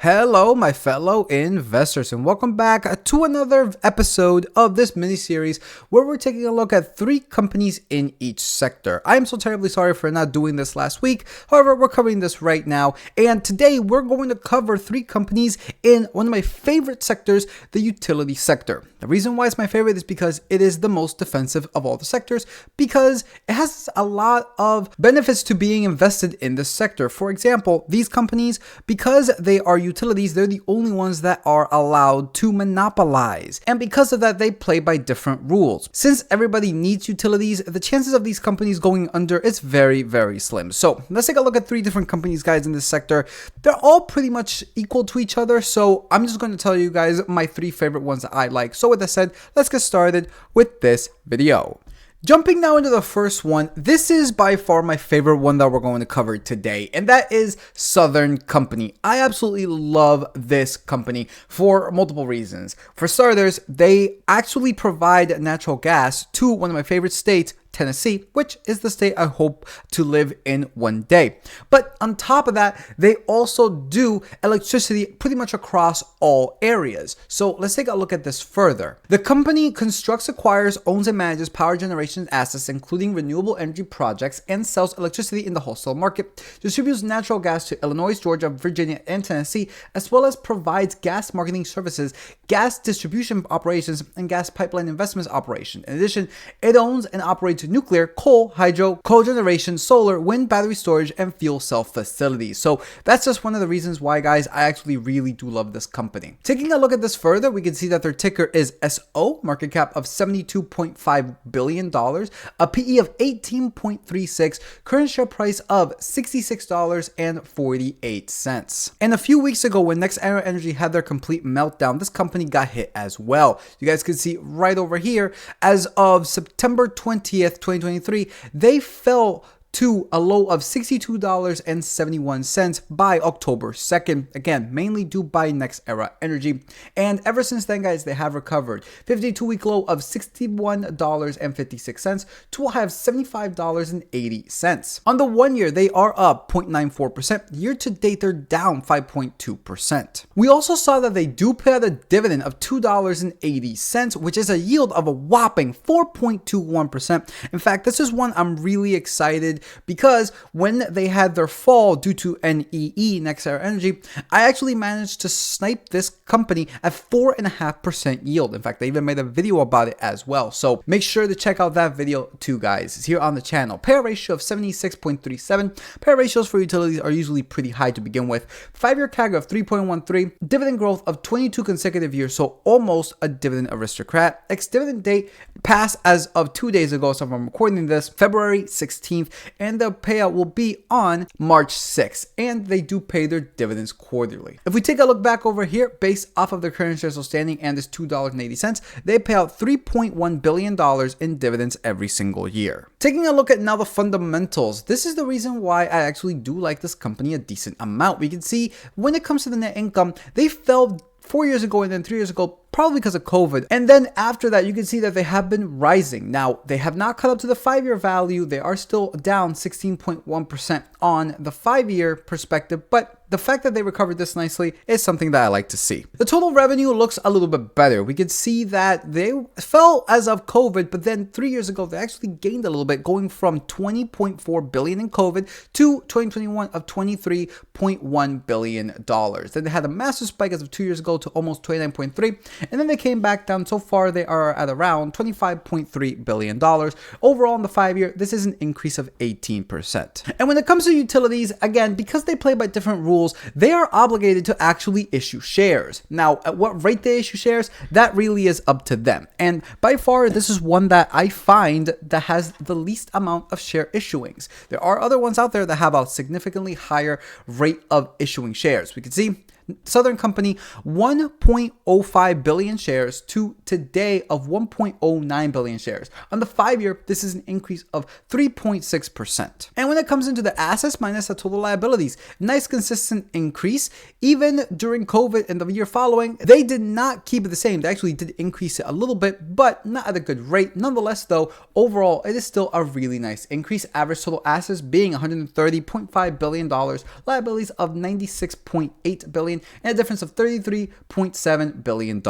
Hello, my fellow investors, and welcome back to another episode of this mini-series where we're taking a look at 3 companies in each sector. I am so terribly sorry for not doing this last week. However, we're covering this right now, and today we're going to cover 3 companies in one of my favorite sectors, the utility sector. The reason why it's my favorite is because it is the most defensive of all the sectors, because it has a lot of benefits to being invested in this sector. For example, these companies, because they are utilities, they're the only ones that are allowed to monopolize. And because of that, they play by different rules. Since everybody needs utilities, the chances of these companies going under is very, very slim. So let's take a look at 3 different companies, guys, in this sector. They're all pretty much equal to each other. So I'm just going to tell you guys my 3 favorite ones that I like. So with that said, let's get started with this video. Jumping now into the first one, this is by far my favorite one that we're going to cover today, and that is Southern Company. I absolutely love this company for multiple reasons. For starters, they actually provide natural gas to one of my favorite states, Tennessee, which is the state I hope to live in one day. But on top of that, they also do electricity pretty much across all areas. So let's take a look at this further. The company constructs, acquires, owns, and manages power generation assets, including renewable energy projects, and sells electricity in the wholesale market, distributes natural gas to Illinois, Georgia, Virginia, and Tennessee, as well as provides gas marketing services, gas distribution operations, and gas pipeline investments operation. In addition, it owns and operates nuclear, coal, hydro, cogeneration, solar, wind, battery storage, and fuel cell facilities. So that's just one of the reasons why, guys, I actually really do love this company. Taking a look at this further, we can see that their ticker is SO, market cap of $72.5 billion, a PE of 18.36, current share price of $66.48. And a few weeks ago, when NRG had their complete meltdown, this company got hit as well. You guys can see right over here, as of September 20th, 2023, they fell to a low of $62.71 by October 2nd. Again, mainly due by NRG. And ever since then, guys, they have recovered. 52-week low of $61.56 to a high of $75.80. On the 1 year, they are up 0.94%. Year to date, they're down 5.2%. We also saw that they do pay out a dividend of $2.80, which is a yield of a whopping 4.21%. In fact, this is one I'm really excited because when they had their fall due to NEE, NRG, I actually managed to snipe this company at 4.5% yield. In fact, I even made a video about it as well. So make sure to check out that video too, guys. It's here on the channel. Payout ratio of 76.37. Payout ratios for utilities are usually pretty high to begin with. 5-year CAGR of 3.13. Dividend growth of 22 consecutive years, so almost a dividend aristocrat. Ex-dividend date passed as of 2 days ago, so if I'm recording this, February 16th. And the payout will be on March 6th, and they do pay their dividends quarterly. If we take a look back over here, based off of their current shares outstanding and this $2.80, they pay out $3.1 billion in dividends every single year. Taking a look at now the fundamentals, this is the reason why I actually do like this company a decent amount. We can see when it comes to the net income, they fell 4 years ago and then 3 years ago, probably because of COVID. And then after that, you can see that they have been rising. Now, they have not caught up to the 5-year value. They are still down 16.1% on the 5-year perspective, but the fact that they recovered this nicely is something that I like to see. The total revenue looks a little bit better. We can see that they fell as of COVID, but then 3 years ago, they actually gained a little bit, going from $20.4 billion in COVID to 2021 of $23.1 billion. Then they had a massive spike as of 2 years ago to almost 29.3, and then they came back down. So far, they are at around $25.3 billion. Overall, in the 5-year, this is an increase of 18%. And when it comes to utilities, again, because they play by different rules, they are obligated to actually issue shares. Now, at what rate they issue shares, that really is up to them. And by far, this is one that I find that has the least amount of share issuings. There are other ones out there that have a significantly higher rate of issuing shares. We can see Southern Company, 1.05 billion shares to today of 1.09 billion shares. On the 5-year, this is an increase of 3.6%. And when it comes into the assets minus the total liabilities, nice consistent increase. Even during COVID and the year following, they did not keep it the same. They actually did increase it a little bit, but not at a good rate. Nonetheless, though, overall, it is still a really nice increase. Average total assets being $130.5 billion, liabilities of $96.8 billion, and a difference of $33.7 billion.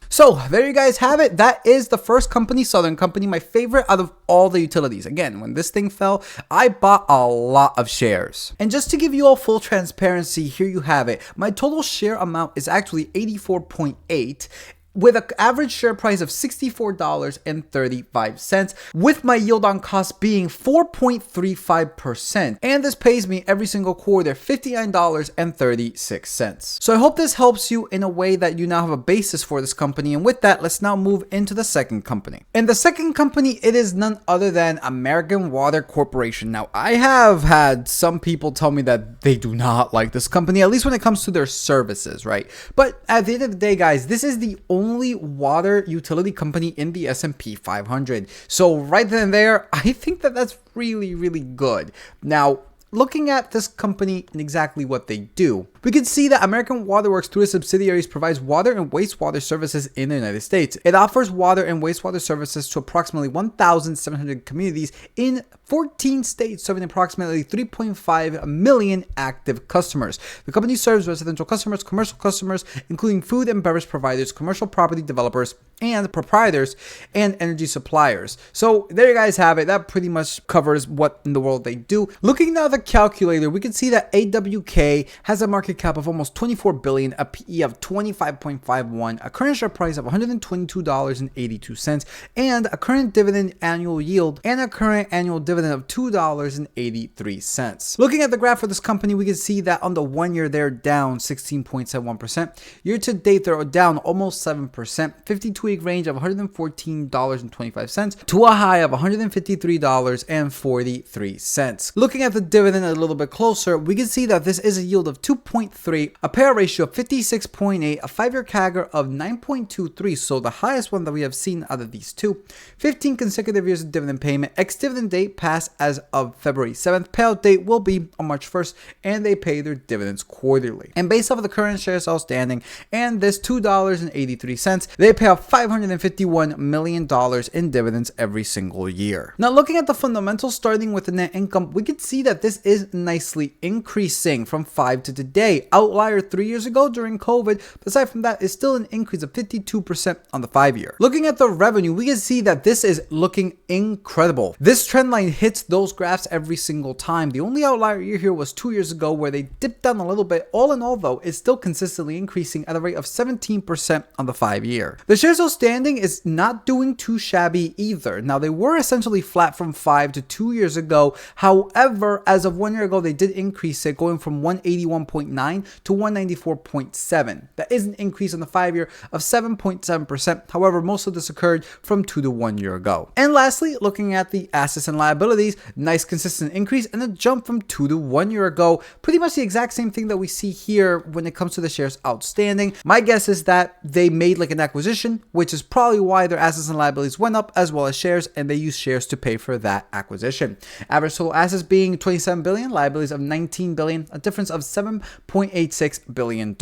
So there you guys have it. That is the first company, Southern Company, my favorite out of all the utilities. Again, when this thing fell, I bought a lot of shares. And just to give you all full transparency, here you have it. My total share amount is actually 84.8, with an average share price of $64.35, with my yield on cost being 4.35%. And this pays me every single quarter $59.36. So I hope this helps you in a way that you now have a basis for this company. And with that, let's now move into the second company. And the second company, it is none other than American Water Corporation. Now, I have had some people tell me that they do not like this company, at least when it comes to their services, right? But at the end of the day, guys, this is the only water utility company in the S&P 500. So right then and there, I think that that's really, really good. Now, looking at this company and exactly what they do, we can see that American Water Works, through its subsidiaries, provides water and wastewater services in the United States. It offers water and wastewater services to approximately 1,700 communities in 14 states, serving approximately 3.5 million active customers. The company serves residential customers, commercial customers, including food and beverage providers, commercial property developers, and proprietors, and energy suppliers. So there you guys have it. That pretty much covers what in the world they do. Looking now at the calculator, we can see that AWK has a market cap of almost $24 billion, a PE of 25.51, a current share price of $122.82, and a current dividend annual yield and a current annual dividend of $2.83. Looking at the graph for this company, we can see that on the 1 year they're down 16.71%. Year to date they're down almost 7%, 52-week range of $114.25 to a high of $153.43. Looking at the dividend a little bit closer, we can see that this is a yield of 2.3, a payout ratio of 56.8, a 5-year CAGR of 9.23, so the highest one that we have seen out of these two. 15 consecutive years of dividend payment. Ex-dividend date passed as of February 7th. Payout date will be on March 1st, and they pay their dividends quarterly. And based off of the current shares outstanding and this $2.83, they pay out $551 million in dividends every single year. Now, looking at the fundamentals, starting with the net income, we can see that this is nicely increasing from 5 to today. Outlier 3 years ago during COVID, but aside from that, is still an increase of 52% on the 5-year. Looking at the revenue, we can see that this is looking incredible. This trend line hits those graphs every single time. The only outlier year here was 2 years ago, where they dipped down a little bit. All in all, though, it's still consistently increasing at a rate of 17% on the 5-year. The shares outstanding is not doing too shabby either. Now, they were essentially flat from 5 to 2 years ago. However, as of 1 year ago, they did increase it, going from 181.9 to 194.7. That is an increase on the 5-year of 7.7%. However, most of this occurred from 2 to 1 year ago. And lastly, looking at the assets and liabilities, nice consistent increase and a jump from 2 to 1 year ago. Pretty much the exact same thing that we see here when it comes to the shares outstanding. My guess is that they made like an acquisition, which is probably why their assets and liabilities went up, as well as shares, and they used shares to pay for that acquisition. Average total assets being $27 billion, liabilities of $19 billion, a difference of $7.86 billion.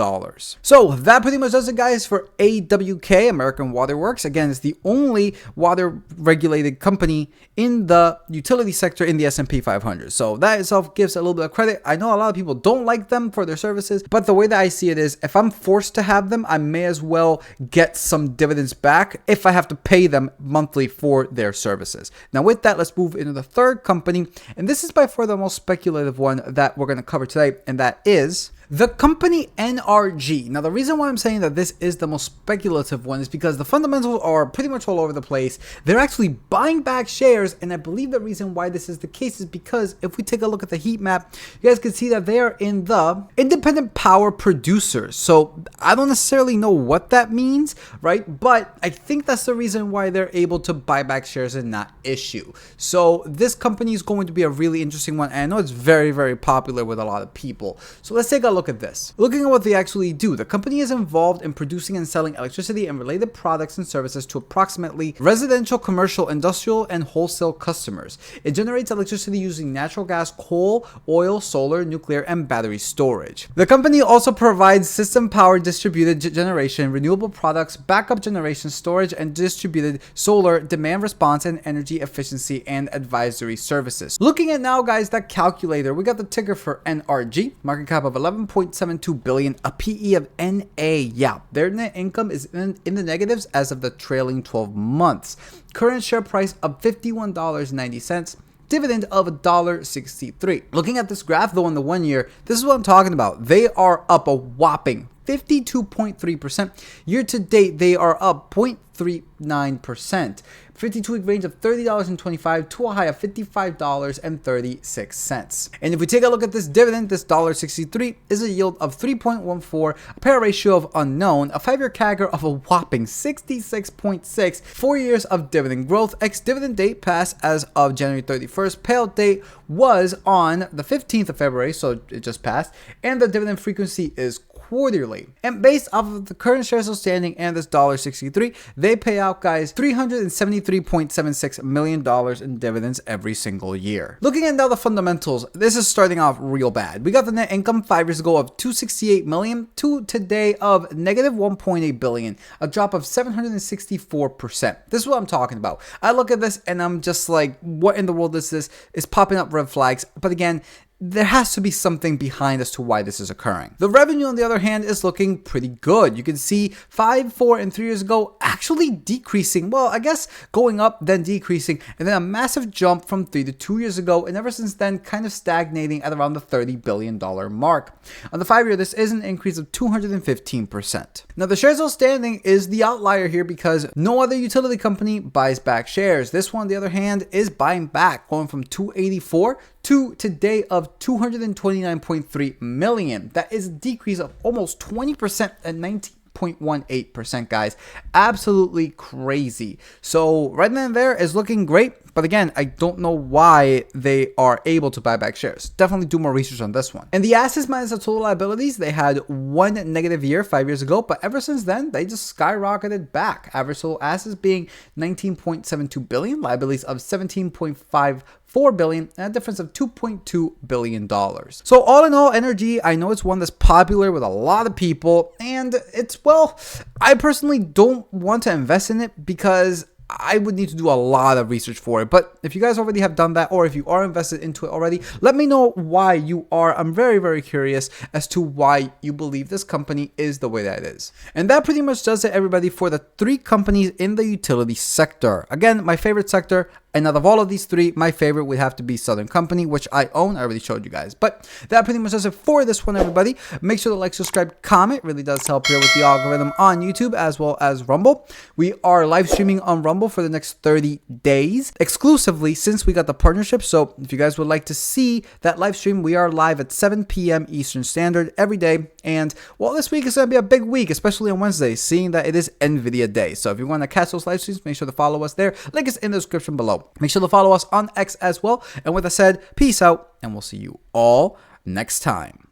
So that pretty much does it, guys, for AWK, American Water Works. Again, it's the only water regulated company in the utility sector in the S&P 500. So that itself gives a little bit of credit. I know a lot of people don't like them for their services, but the way that I see it is, if I'm forced to have them, I may as well get some dividends back if I have to pay them monthly for their services. Now, with that, let's move into the third company, and this is by far the most speculative one that we're going to cover today, and that is the company NRG. Now, the reason why I'm saying that this is the most speculative one is because the fundamentals are pretty much all over the place. They're actually buying back shares, and I believe the reason why this is the case is because if we take a look at the heat map, you guys can see that they are in the independent power producers. So I don't necessarily know what that means, right? But I think that's the reason why they're able to buy back shares and not issue. So this company is going to be a really interesting one, and I know it's very, very popular with a lot of people. So let's take a look at this. Looking at what they actually do, the company is involved in producing and selling electricity and related products and services to approximately residential, commercial, industrial, and wholesale customers. It generates electricity using natural gas, coal, oil, solar, nuclear, and battery storage. The company also provides system power, distributed generation, renewable products, backup generation, storage, and distributed solar, demand response, and energy efficiency and advisory services. Looking at now, guys, that calculator, we got the ticker for NRG, market cap of $11.5 11.72 billion, a PE of NA. Yeah, their net income is in the negatives as of the trailing 12 months. Current share price of $51.90. Dividend of $1.63. Looking at this graph though in the 1 year, this is what I'm talking about. They are up a whopping 52.3%. Year to date, they are up 0.39%. 52-week range of $30.25 to a high of $55.36. And if we take a look at this dividend, this $1.63 is a yield of 3.14, a payout ratio of unknown, a 5-year CAGR of a whopping 66.6, 4 years of dividend growth. Ex-dividend date passed as of January 31st. Payout date was on the 15th of February, so it just passed. And the dividend frequency is quarterly. And based off of the current shares outstanding and this $1.63, they pay out, guys, $373.76 million in dividends every single year. Looking at now the fundamentals, this is starting off real bad. We got the net income 5 years ago of $268 million to today of negative $1.8 billion, a drop of 764%. This is what I'm talking about. I look at this and I'm just like, what in the world is this? It's popping up red flags. But again, there has to be something behind as to why this is occurring. The revenue, on the other hand, is looking pretty good. You can see 5, 4, and 3 years ago actually decreasing. Well, I guess going up, then decreasing, and then a massive jump from 3 to 2 years ago, and ever since then, kind of stagnating at around the $30 billion mark. On the 5 year, this is an increase of 215%. Now, the shares outstanding is the outlier here because no other utility company buys back shares. This one, on the other hand, is buying back, going from 284 to today of 229.3 million. That is a decrease of almost 20% at 19.18%, guys. Absolutely crazy. So right then and there is looking great. But again, I don't know why they are able to buy back shares. Definitely do more research on this one. And the assets minus the total liabilities, they had one negative year 5 years ago, but ever since then, they just skyrocketed back. Average total assets being 19.72 billion, liabilities of 17.54 billion, and a difference of $2.2 billion. So all in all, NRG, I know it's one that's popular with a lot of people, and it's, well, I personally don't want to invest in it because I would need to do a lot of research for it. But if you guys already have done that, or if you are invested into it already, let me know why you are. I'm very, very curious as to why you believe this company is the way that it is. And that pretty much does it, everybody, for the 3 companies in the utility sector. Again, my favorite sector, and out of all of these 3, my favorite would have to be Southern Company, which I own. I already showed you guys. But that pretty much does it for this one, everybody. Make sure to like, subscribe, comment. It really does help here with the algorithm on YouTube as well as Rumble. We are live streaming on Rumble for the next 30 days exclusively since we got the partnership. So if you guys would like to see that live stream, we are live at 7 p.m. Eastern Standard every day. And well, this week is going to be a big week, especially on Wednesday, seeing that it is NVIDIA Day. So if you want to catch those live streams, make sure to follow us there. Link is in the description below. Make sure to follow us on X as well. And with that said, peace out, and we'll see you all next time.